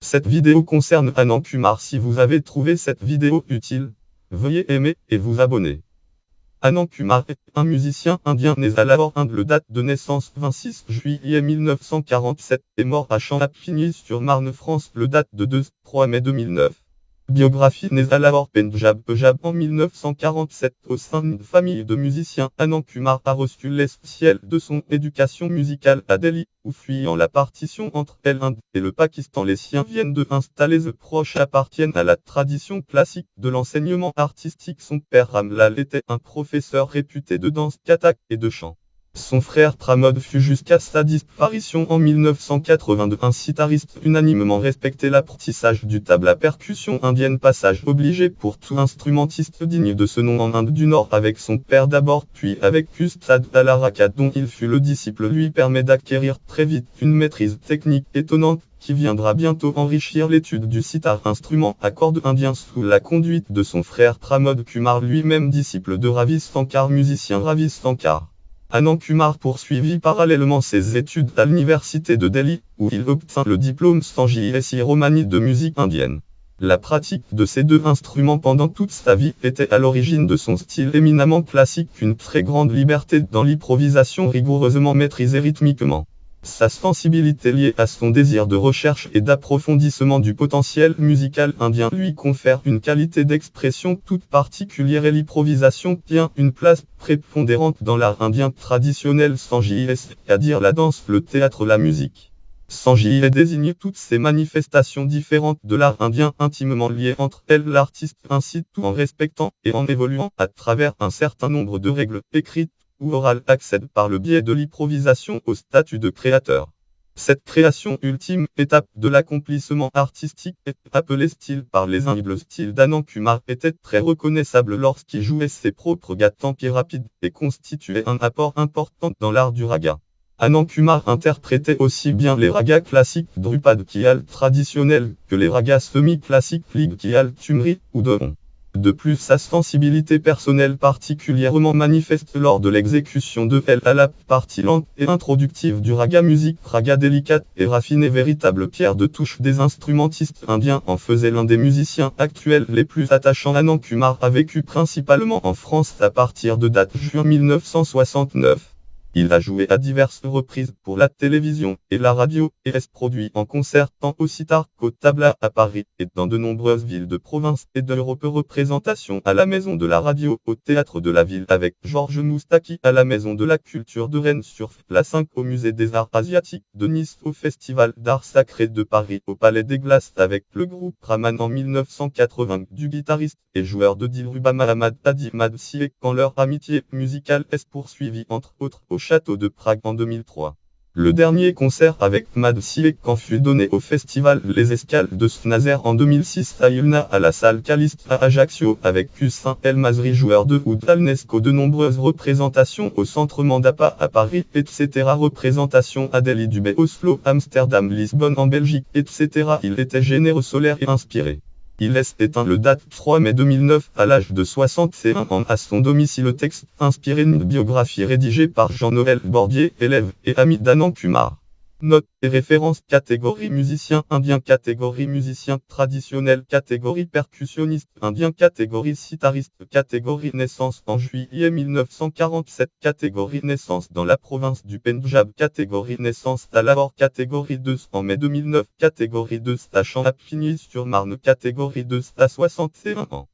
Cette vidéo concerne Anand Kumar. Si vous avez trouvé cette vidéo utile, veuillez aimer et vous abonner. Anand Kumar est un musicien indien né à Lahore, Inde. Le date de naissance 26 juillet 1947 et mort à Champigny-sur-Marne, France. Le date de 3 mai 2009. Biographie. Né à Lahore, Punjab en 1947 au sein d'une famille de musiciens, Anand Kumar a reçu l'essentiel de son éducation musicale à Delhi, où fuyant la partition entre l'Inde et le Pakistan, les siens viennent de installer. Les proches appartiennent à la tradition classique de l'enseignement artistique. Son père Ramlal était un professeur réputé de danse kathak et de chant. Son frère Pramod fut jusqu'à sa disparition en 1982 un sitariste unanimement respecté. L'apprentissage du tabla percussion indienne, passage obligé pour tout instrumentiste digne de ce nom en Inde du Nord, avec son père d'abord puis avec Ustad Alaraka dont il fut le disciple, lui permet d'acquérir très vite une maîtrise technique étonnante qui viendra bientôt enrichir l'étude du sitar, instrument à cordes indien, sous la conduite de son frère Pramod Kumar, lui-même disciple de Ravi Shankar, musicien Ravi Shankar. Anand Kumar poursuivit parallèlement ses études à l'université de Delhi, où il obtint le diplôme Sanjit Romani de musique indienne. La pratique de ces deux instruments pendant toute sa vie était à l'origine de son style éminemment classique, une très grande liberté dans l'improvisation rigoureusement maîtrisée rythmiquement. Sa sensibilité liée à son désir de recherche et d'approfondissement du potentiel musical indien lui confère une qualité d'expression toute particulière, et l'improvisation tient une place prépondérante dans l'art indien traditionnel Sanjit, c'est-à-dire la danse, le théâtre, la musique. Sanjit désigne toutes ces manifestations différentes de l'art indien intimement liées entre elles. L'artiste incite tout en respectant et en évoluant à travers un certain nombre de règles écrites ou orale, accède par le biais de l'improvisation au statut de créateur. Cette création, ultime étape de l'accomplissement artistique, est appelée style par les Indiens. Le style d'Anand Kumar était très reconnaissable lorsqu'il jouait ses propres gatanki rapides et constituait un apport important dans l'art du raga. Anand Kumar interprétait aussi bien les ragas classiques Drupad Khyal traditionnels que les ragas semi-classiques Lig Khyal Tumri ou Doron. De plus, sa sensibilité personnelle particulièrement manifeste lors de l'exécution de la partie lente et introductive du raga, musique raga délicate et raffinée, véritable pierre de touche des instrumentistes indiens, en faisait l'un des musiciens actuels les plus attachants. Anand Kumar a vécu principalement en France à partir de date juin 1969. Il a joué à diverses reprises pour la télévision et la radio, et est produit en concert tant au sitar qu'au tabla à Paris et dans de nombreuses villes de province et d'Europe. Représentation à la Maison de la Radio, au Théâtre de la Ville avec Georges Moustaki, à la Maison de la Culture de Rennes sur la 5, au Musée des Arts Asiatiques de Nice, au Festival d'Art Sacré de Paris, au Palais des Glaces avec le groupe Raman en 1980, du guitariste et joueur de Dilruba Mahamad Hadi Madsieh, quand leur amitié musicale est poursuivie entre autres au Château de Prague en 2003. Le dernier concert avec Madsieh fut donné au festival Les Escales de Saint-Nazaire en 2006 à Yulna, à la salle Caliste à Ajaccio, avec Hussein El Masri, joueur de oud à l'UNESCO. De nombreuses représentations au Centre Mandapa à Paris, etc. Représentations à Delhi, Dubaï, Oslo, Amsterdam, Lisbonne en Belgique, etc. Il était généreux, solaire et inspiré. Il est éteint le date 3 mai 2009 à l'âge de 61 ans à son domicile. Le texte inspiré d'une biographie rédigée par Jean-Noël Bordier, élève et ami d'Anand Kumar. Notes et références: catégorie musicien indien, catégorie musicien traditionnel, catégorie percussionniste indien, catégorie sitariste, catégorie naissance en juillet 1947, catégorie naissance dans la province du Pendjab, catégorie naissance à Lahore, catégorie 2 en mai 2009, catégorie 2 à Champigny-sur-Marne, catégorie 2 à 61 ans.